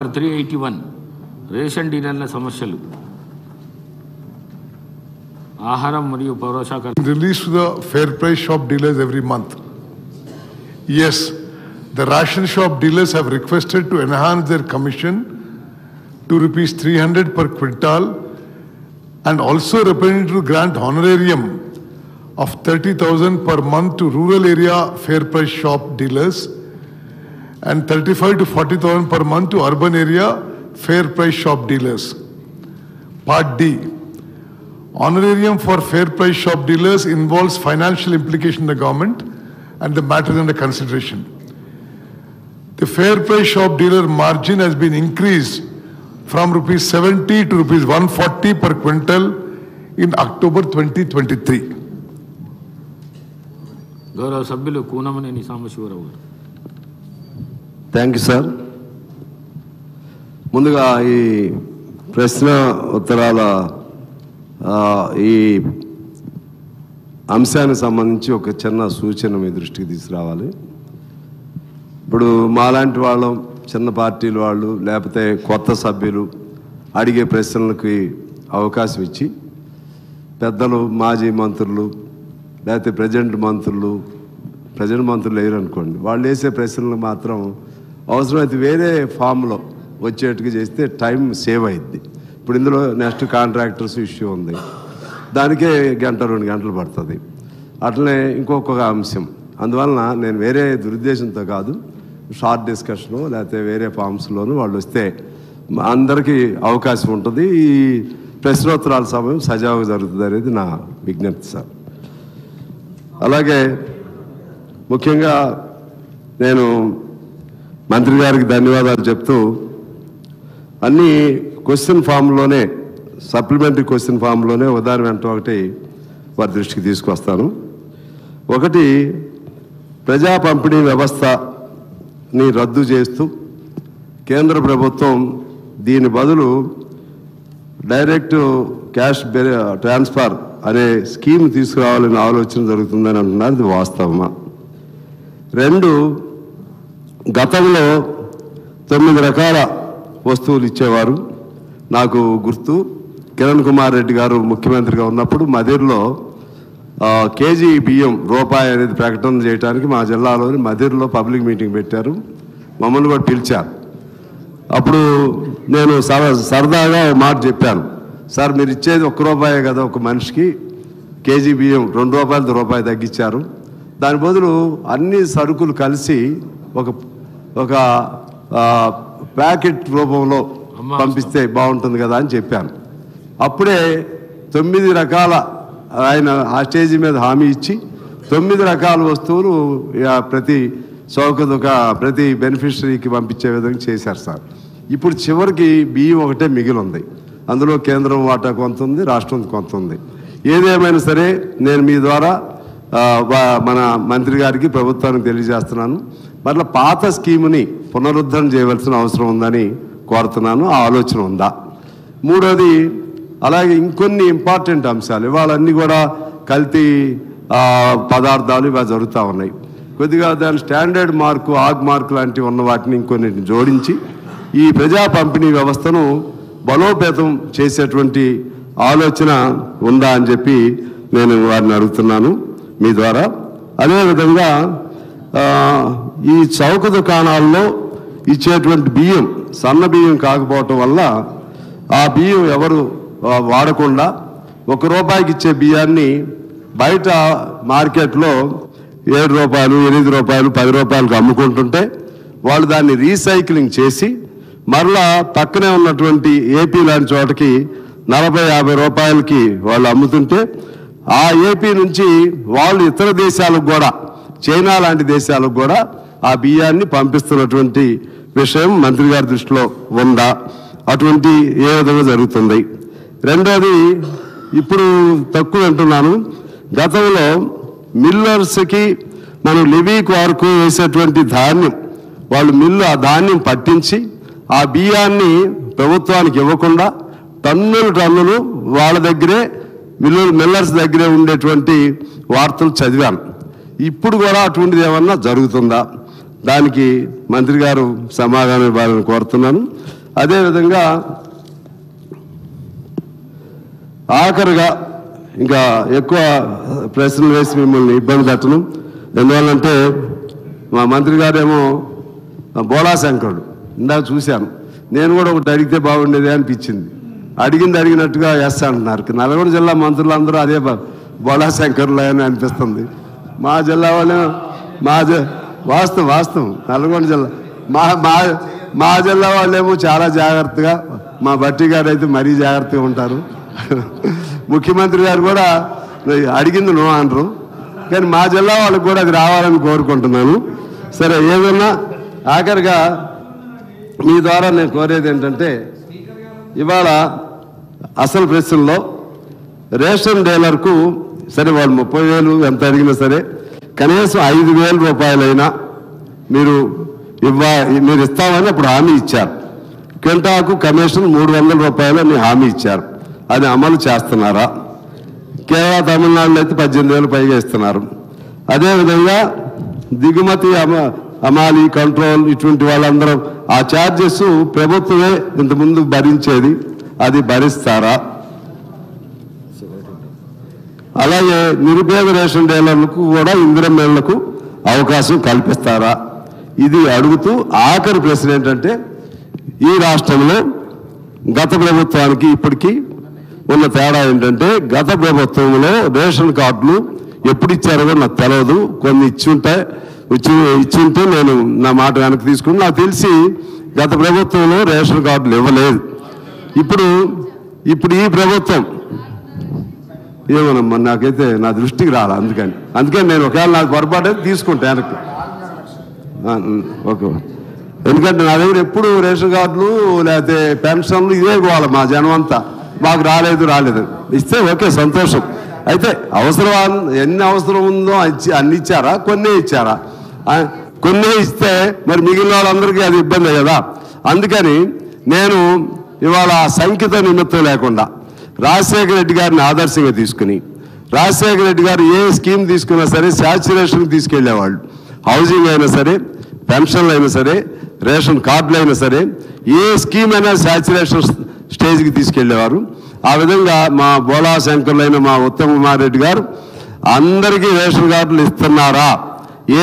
381 ration డీలర్ల సమస్యలు ఆహారం మరియు పౌరశాఖ release to the fair price shop dealers every month. Yes, the ration shop dealers have requested to enhance their commission to rupees 300 per quintal and also represented to grant honorarium of 30,000 per month to rural area fair price shop dealers and 35 to 40,000 per month to urban area fair price shop dealers. Part D. Honorarium for fair price shop dealers involves financial implication in the government and the matter is under consideration. The fair price shop dealer margin has been increased from rupees 70 to rupees 140 per quintal in October 2023. గౌరవ సభ్యులు కూనమనేని సాంబశివరావు గారు. Thank you sir. ముందుగా ఈ ప్రశ్న ఉత్తరాల ఈ అంశానికి సంబంధించి ఒక చిన్న సూచన మీ దృష్టికి తీసుకురావాలి. ఇప్పుడు మాలాంటి వాళ్ళం, చిన్న పార్టీల వాళ్ళు, లేకపోతే కొత్త సభ్యులు అడిగే ప్రశ్నలకి అవకాశం ఇచ్చి పెద్దలు, మాజీ మంత్రులు, లేకపోతే ప్రజెంట్ మంత్రులు వేయరు అనుకోండి, వాళ్ళు వేసే ప్రశ్నలు మాత్రం అవసరమైతే వేరే ఫామ్లో వచ్చేట్టుగా చేస్తే టైం సేవ్ అయింది. ఇప్పుడు ఇందులో నెక్స్ట్ కాంట్రాక్టర్స్ ఇష్యూ ఉంది, దానికే 1-2 గంటలు పడుతుంది. అట్లనే ఇంకొక అంశం, అందువలన నేను వేరే దురుద్దేశంతో కాదు, షార్ట్ డిస్కషను లేకపోతే వేరే ఫామ్స్లోనూ వాళ్ళు వస్తే అందరికీ అవకాశం ఉంటుంది. ఈ ప్రశ్నోత్తరాల సమయం సజావుగా జరుగుతుంది అనేది నా విజ్ఞప్తి సార్. అలాగే ముఖ్యంగా నేను మంత్రి గారికి ధన్యవాదాలు చెప్తూ అన్ని క్వశ్చన్ ఫామ్లోనే, సప్లిమెంటరీ క్వశ్చన్ ఫామ్లోనే ఉదాహరణ వెంట ఒకటి వారి దృష్టికి తీసుకొస్తాను. ఒకటి, ప్రజా పంపిణీ వ్యవస్థని రద్దు చేస్తూ కేంద్ర ప్రభుత్వం దీని బదులు డైరెక్ట్ క్యాష్ ట్రాన్స్ఫర్ అనే స్కీమ్ తీసుకురావాలనే ఆలోచన జరుగుతుందని అంటున్నారు. ఇది వాస్తవమా? 2, గతంలో 9 రకాల వస్తువులు ఇచ్చేవారు. నాకు గుర్తు, కిరణ్ కుమార్ రెడ్డి గారు ముఖ్యమంత్రిగా ఉన్నప్పుడు మదిర్లో కేజీ బియ్యం రూపాయి అనేది ప్రకటన చేయడానికి మా జిల్లాలోని మదిర్లో పబ్లిక్ మీటింగ్ పెట్టారు. మమ్మల్ని కూడా పిలిచారు. అప్పుడు నేను సరదాగా మాట చెప్పాను, సార్ మీరు ఇచ్చేది ₹1 కదా ఒక మనిషికి, కేజీ బియ్యం ₹2 తగ్గించారు, దాని బదులు అన్ని సరుకులు కలిసి ఒక ప్యాకెట్ రూపంలో పంపిస్తే బాగుంటుంది కదా అని చెప్పాను. అప్పుడే 9 రకాల, ఆయన ఆ స్టేజీ మీద హామీ ఇచ్చి 9 రకాల వస్తువులు ప్రతి బెనిఫిషరీకి పంపించే విధంగా చేశారు సార్. ఇప్పుడు చివరికి బియ్యం ఒకటే మిగిలి ఉంది. అందులో కేంద్రం వాటా కొంత ఉంది, రాష్ట్రం కొంత ఉంది. ఏదేమైనా సరే నేను మీ ద్వారా మన మంత్రి గారికి, ప్రభుత్వానికి తెలియజేస్తున్నాను, మరలా పాత స్కీముని పునరుద్ధరణ చేయవలసిన అవసరం ఉందని కోరుతున్నాను. ఆ ఆలోచన ఉందా? 3వది, అలాగే ఇంకొన్ని ఇంపార్టెంట్ అంశాలు, ఇవాళన్నీ కూడా కల్తీ పదార్థాలు ఇవి జరుగుతూ ఉన్నాయి. కొద్దిగా దాని స్టాండర్డ్ మార్కు, ఆగ్ మార్కు లాంటివి ఉన్న వాటిని ఇంకొన్నిటిని జోడించి ఈ ప్రజా పంపిణీ వ్యవస్థను బలోపేతం చేసేటువంటి ఆలోచన ఉందా అని చెప్పి నేను వారిని అడుగుతున్నాను మీ ద్వారా. అదేవిధంగా ఈ చౌక దుకాణాల్లో ఇచ్చేటువంటి బియ్యం సన్న బియ్యం కాకపోవటం వల్ల ఆ బియ్యం ఎవరు వాడకుండా ₹1 ఇచ్చే బియ్యాన్ని బయట మార్కెట్లో ₹7, ₹8, ₹10 అమ్ముకుంటుంటే వాళ్ళు దాన్ని రీసైక్లింగ్ చేసి మరలా పక్కనే ఉన్నటువంటి ఏపీ లాంటి చోటకి ₹40-50 వాళ్ళు అమ్ముతుంటే ఆ ఏపీ నుంచి వాళ్ళు ఇతర దేశాలకు కూడా, చైనా లాంటి దేశాలకు కూడా ఆ బియ్యాన్ని పంపిస్తున్నటువంటి విషయం మంత్రి గారి దృష్టిలో ఉందా? అటువంటి ఏ విధంగా జరుగుతుంది? 2వది, ఇప్పుడు తక్కువ అంటున్నాను, గతంలో మిల్లర్స్కి మనం లివీకి వరకు వేసేటువంటి ధాన్యం, వాళ్ళు మిల్లు ఆ ధాన్యం పట్టించి ఆ బియ్యాన్ని ప్రభుత్వానికి ఇవ్వకుండా టన్నులు వాళ్ళ దగ్గరే, మిల్లర్స్ దగ్గరే ఉండేటువంటి వార్తలు చదివాను. ఇప్పుడు కూడా అటువంటిది ఏమన్నా జరుగుతుందా? దానికి మంత్రి గారు సమాధానం ఇవ్వాలని కోరుతున్నాను. అదేవిధంగా ఆఖరుగా ఇంకా ఎక్కువ ప్రశ్నలు వేసి మిమ్మల్ని ఇబ్బంది పెట్టను. ఎందువల్లంటే మా మంత్రి గారేమో బోళా శంకరుడు, ఇందాక చూశాను. నేను కూడా ఒకటి అడిగితే బాగుండేది అనిపించింది. అడిగినట్టుగా ఎస్ అంటున్నారు. నల్గొండ జిల్లా మంత్రులందరూ అదే బోళా శంకరులు అని అనిపిస్తుంది. మా జిల్లా వాళ్ళే వాస్తవం నల్గొండ జిల్లా మా జిల్లా వాళ్ళేమో చాలా జాగ్రత్తగా, మా భట్టి గారు అయితే మరీ జాగ్రత్తగా ఉంటారు. ముఖ్యమంత్రి గారు కూడా అడిగింది నో అనరు. కానీ మా జిల్లా వాళ్ళకి కూడా అది రావాలని కోరుకుంటున్నాను. సరే, ఏదన్నా ఆఖరిగా మీ ద్వారా నేను కోరేది ఏంటంటే, ఇవాళ అసలు ప్రశ్నలో రేషన్ డీలర్కు సరే వాళ్ళు 30,000 ఎంత అడిగినా సరే కనీసం 5,000 రూపాయలైనా మీరు ఇస్తామని అప్పుడు హామీ ఇచ్చారు. క్వింటాకు కమిషన్ 300 రూపాయలు అని హామీ ఇచ్చారు. అది అమలు చేస్తున్నారా? కేరళ, తమిళనాడులో అయితే 18,000 పైగా ఇస్తున్నారు. అదేవిధంగా దిగుమతి అమాలి కంట్రోల్ ఇటువంటి వాళ్ళందరూ ఆ ఛార్జెస్ ప్రభుత్వమే ఇంతకుముందు భరించేది, అది భరిస్తారా? అలాగే నిరుపేద రేషన్ డీలర్లకు కూడా ఇందిరమ్మ ఇళ్లకు అవకాశం కల్పిస్తారా? ఇది అడుగుతూ ఆఖరి ప్రశ్న ఏంటంటే, ఈ రాష్ట్రంలో గత ప్రభుత్వానికి ఇప్పటికీ ఉన్న తేడా ఏంటంటే, గత ప్రభుత్వంలో రేషన్ కార్డులు ఎప్పుడు ఇచ్చారో కూడా నాకు తెలియదు. కొన్ని ఇచ్చుంటే నేను నా మాట వెనక్కి తీసుకుని, నాకు తెలిసి గత ప్రభుత్వంలో రేషన్ కార్డులు ఇవ్వలేదు. ఇప్పుడు ఈ ప్రభుత్వం ఏమోనమ్మా, నాకైతే నా దృష్టికి రాలా. అందుకని నేను ఒకవేళ నాకు పొరపాటు అయితే తీసుకుంటా వెనక్కి. ఓకే, ఎందుకంటే నా దగ్గర ఎప్పుడు రేషన్ కార్డులు లేకపోతే పెన్షన్లు ఇదే పోవాలి మా జనం అంతా. మాకు రాలేదు ఇస్తే ఓకే, సంతోషం. అయితే అవసరం ఎన్ని అవసరం ఉందో అన్ని ఇచ్చారా? కొన్నే ఇచ్చారా? కొన్నే ఇస్తే మరి మిగిలిన వాళ్ళందరికీ అది ఇబ్బంది కదా. అందుకని నేను ఇవాళ సంఖ్యతో నిమిత్తం లేకుండా రాజశేఖర రెడ్డి గారిని ఆదర్శంగా తీసుకుని, రాజశేఖర రెడ్డి గారు ఏ స్కీమ్ తీసుకున్నా సరే శాచ్యురేషన్కి తీసుకెళ్లేవాళ్ళు. హౌసింగ్ అయినా సరే, పెన్షన్లు అయినా సరే, రేషన్ కార్డులు అయినా సరే, ఏ స్కీమ్ అయినా శాచ్యురేషన్ స్టేజ్కి తీసుకెళ్లేవారు. ఆ విధంగా మా బోళా శంకర్లైన మా ఉత్తమ్ కుమార్ రెడ్డి గారు అందరికీ రేషన్ కార్డులు ఇస్తున్నారా? ఏ